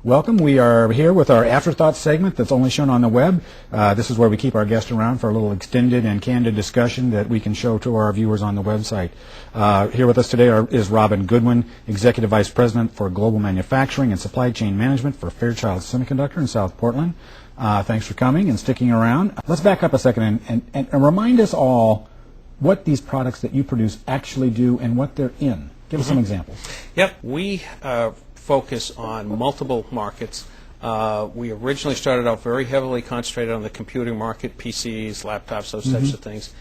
Welcome. We are here with our Afterthoughts segment that's only shown on the web. This is where we keep our guests around for a little extended and candid discussion that we can show to our viewers on the website. Here with us today is Robin Goodwin, Executive Vice President for Global Manufacturing and Supply Chain Management for Fairchild Semiconductor in South Portland. Thanks for coming and sticking around. Let's back up a second and remind us all what these products that you produce actually do and what they're in. Give us some examples. Yep. We focus on multiple markets. We originally started out very heavily concentrated on the computing market, PCs, laptops, those types of things.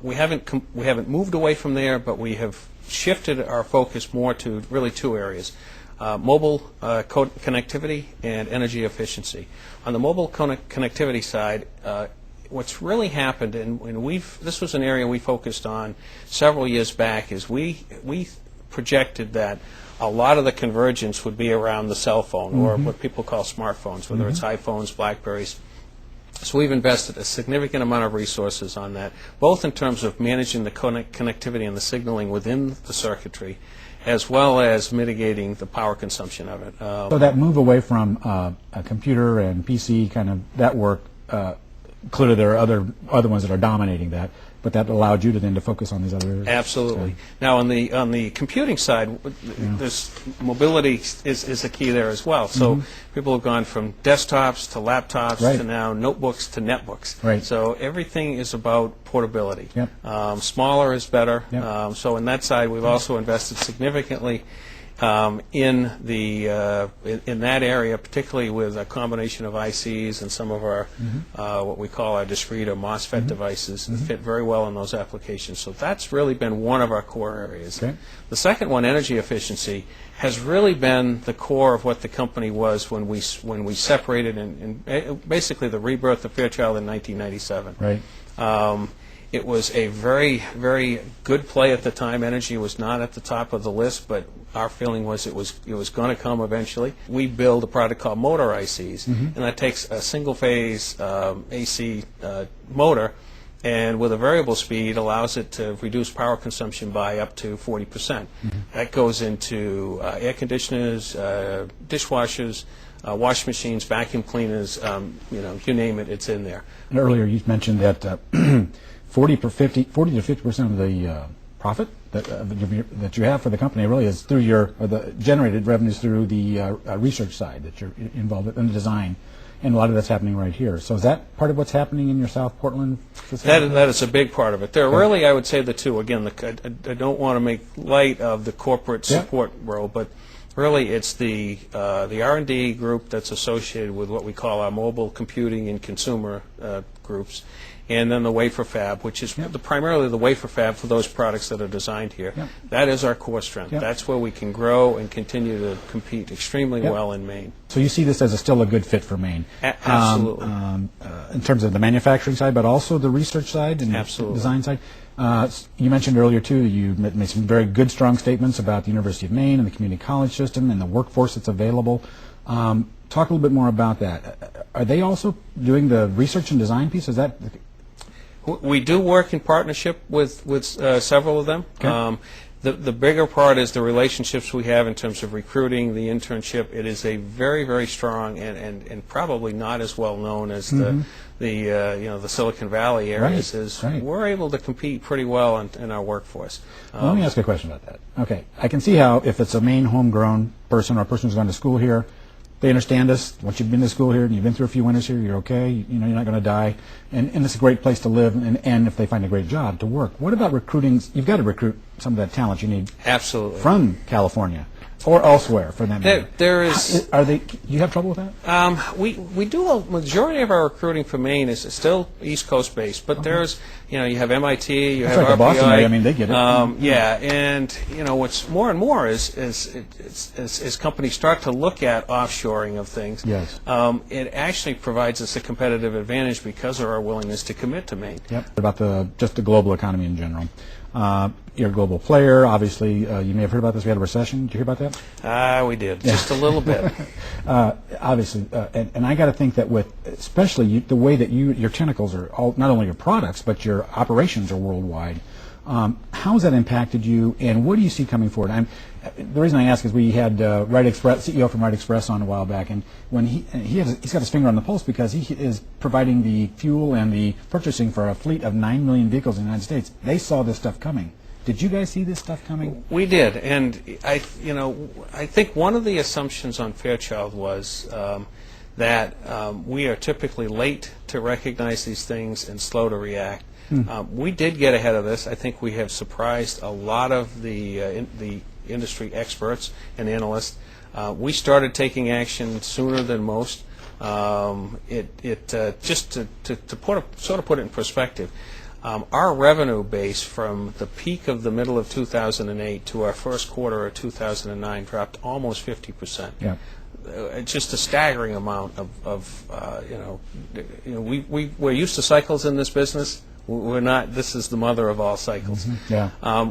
We haven't moved away from there, but we have shifted our focus more to really two areas: mobile connectivity and energy efficiency. On the mobile connectivity side, what's really happened, and this was an area we focused on several years back, is we projected that a lot of the convergence would be around the cell phone, or what people call smartphones, whether it's iPhones, BlackBerries. So we've invested a significant amount of resources on that, both in terms of managing the connectivity and the signaling within the circuitry, as well as mitigating the power consumption of it. So that move away from a computer and PC, kind of that work, clearly there are other ones that are dominating that, but that allowed you to then to focus on these other areas. Absolutely. So, now on the computing side, this mobility is a key there as well. So people have gone from desktops to laptops to now notebooks to netbooks. Right. So everything is about portability. Yep. Smaller is better. Yep. So in that side, we've also invested significantly in that area, particularly with a combination of ICs and some of our what we call our discrete or MOSFET devices that fit very well in those applications. So that's really been one of our core areas. Okay. The second one, energy efficiency, has really been the core of what the company was when we separated and basically the rebirth of Fairchild in 1997. Right. It was a very, very good play at the time. Energy was not at the top of the list, but our feeling was it was going to come eventually. We build a product called motor ICs, and that takes a single-phase AC motor, and with a variable speed allows it to reduce power consumption by up to 40%. That goes into air conditioners, dishwashers, wash machines, vacuum cleaners, you name it, it's in there. And earlier you mentioned that 40 to 50% of the profit that you have for the company really is through the generated revenues through the research side that you're involved in the design, and a lot of that's happening right here. So is that part of what's happening in your South Portland facility? That is a big part of it. There are really, I would say, the two. Again, I don't want to make light of the corporate support role, but really it's the R&D group that's associated with what we call our mobile computing and consumer groups, and then the wafer fab, which is primarily the wafer fab for those products that are designed here. That is our core strength. That's where we can grow and continue to compete extremely well in Maine. So you see this as still a good fit for Maine? Absolutely. In terms of the manufacturing side, but also the research side and the design side? You mentioned earlier, too, you made some very good, strong statements about the University of Maine and the community college system and the workforce that's available. Talk a little bit more about that. Are they also doing the research and design piece? Is that... We do work in partnership with several of them. Okay. The bigger part is the relationships we have in terms of recruiting, the internship. It is a very, very strong and probably not as well known as the Silicon Valley areas. We're able to compete pretty well in our workforce. Let me ask you a question about that. Okay, I can see how if it's a Maine homegrown person or a person who's gone to school here, they understand us. Once you've been to school here and you've been through a few winters here, you're okay. You're not going to die, and it's a great place to live. And if they find a great job to work, what about recruiting? You've got to recruit some of that talent you need. Absolutely. From California or elsewhere for them. There is. Do you have trouble with that? We do a majority of our recruiting for Maine is still East Coast based, but there's you have MIT, you have RPI. Boston, I mean, they get it. And what's more and more is as companies start to look at offshoring of things. Yes. It actually provides us a competitive advantage because of our willingness to commit to Maine. Yep. About just the global economy in general. You're a global player. Obviously, you may have heard about this. We had a recession. Did you hear about that? We did. Just a little bit. Obviously, and I got to think that with especially the way that your tentacles are not only your products but your operations are worldwide. How has that impacted you, and what do you see coming forward? The reason I ask is we had Wright Express, CEO from Wright Express on a while back, and when he's got his finger on the pulse because he is providing the fuel and the purchasing for a fleet of 9 million vehicles in the United States. They saw this stuff coming. Did you guys see this stuff coming? We did, and I think one of the assumptions on Fairchild was that we are typically late to recognize these things and slow to react. We did get ahead of this. I think we have surprised a lot of the industry experts and analysts. We started taking action sooner than most. Just to put it in perspective, our revenue base from the peak of the middle of 2008 to our first quarter of 2009 dropped almost 50%. Yeah. Just a staggering amount we're used to cycles in this business. We're not. This is the mother of all cycles.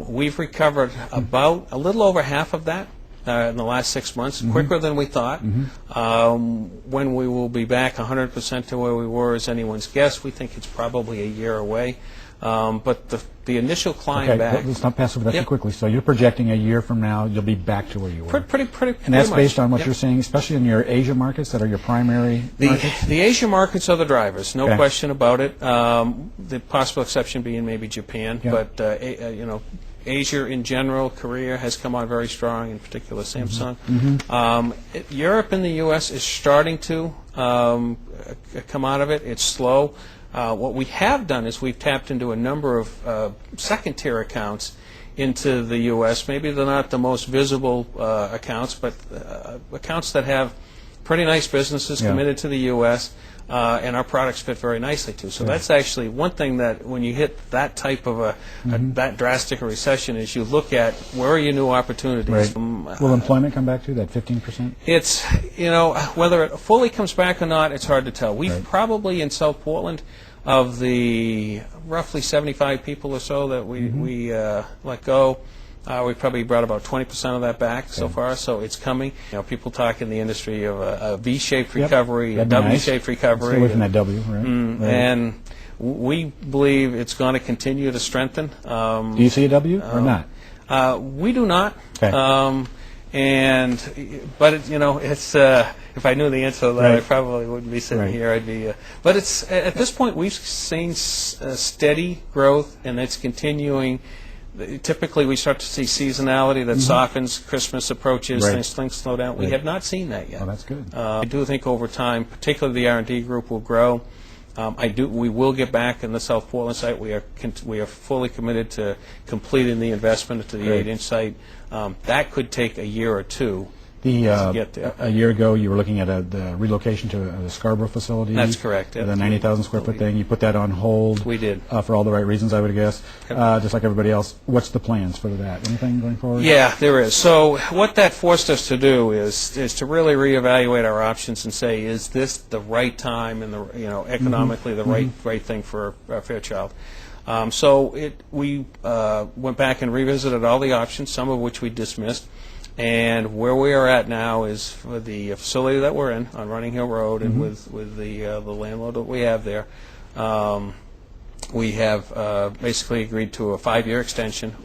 We've recovered about a little over half of that in the last 6 months, quicker than we thought. When we will be back 100% to where we were is anyone's guess. We think it's probably a year away. But the initial climb back. Let's not pass over that too quickly. So you're projecting a year from now you'll be back to where you were. Pretty and that's much. Based on what you're saying, especially in your Asia markets that are your primary markets? The Asia markets are the drivers, no question about it. The possible exception being maybe Japan, but Asia in general, Korea has come on very strong, in particular Samsung. Europe and the U.S. is starting to come out of it. It's slow. What we have done is we've tapped into a number of second-tier accounts into the U.S. Maybe they're not the most visible accounts, but accounts that have pretty nice businesses committed to the U.S., and our products fit very nicely too. So that's actually one thing that when you hit that type of that drastic a recession is you look at where are your new opportunities. Will employment come back to that 15%? It's, whether it fully comes back or not, it's hard to tell. We've probably in South Portland, of the roughly 75 people or so that we let go, we probably brought about 20% of that back so far, so it's coming. People talk in the industry of a V-shaped recovery, a W-shaped recovery. Stay away from that W, right? And we believe it's going to continue to strengthen. Do you see a W or not? We do not. Okay. But it's if I knew the answer to that, I probably wouldn't be sitting here. I'd be. But it's at this point we've seen steady growth, and it's continuing. Typically, we start to see seasonality that softens. Christmas approaches, things slow down. We have not seen that yet. Oh, that's good. I do think over time, particularly the R&D group will grow. We will get back in the South Portland site. We are fully committed to completing the investment into the 8-inch site. That could take a year or two to get there. A year ago, you were looking at the relocation to the Scarborough facility. That's correct. The 90,000 square foot thing. You put that on hold. We did. For all the right reasons, I would guess. Just like everybody else. What's the plans for that? Anything going forward? Yeah, there is. So what that forced us to do is to really reevaluate our options and say, is this the right time and economically the right thing for Fairchild? So we went back and revisited all the options, some of which we dismissed. And where we are at now is for the facility that we're in on Running Hill Road and with the landlord that we have there, we have basically agreed to a 5-year extension.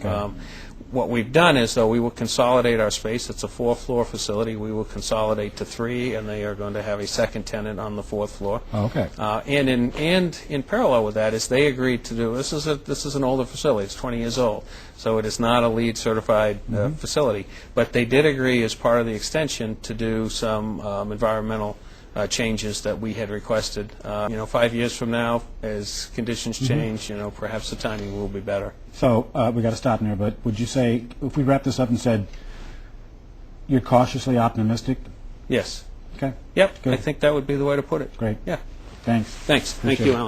What we've done is, though, we will consolidate our space. It's a 4-floor facility. We will consolidate to 3, and they are going to have a second tenant on the 4th floor. Oh, okay. And in parallel with that is they agreed to do this is an older facility. It's 20 years old, so it is not a LEED certified facility. But they did agree as part of the extension to do some environmental changes that we had requested. 5 years from now, as conditions change, perhaps the timing will be better. So we got to stop there. But would you say, if we wrap this up and said, you're cautiously optimistic? Yes. Okay. Yep. Good. I think that would be the way to put it. Great. Yeah. Thanks. Thanks. Thank you, Alan.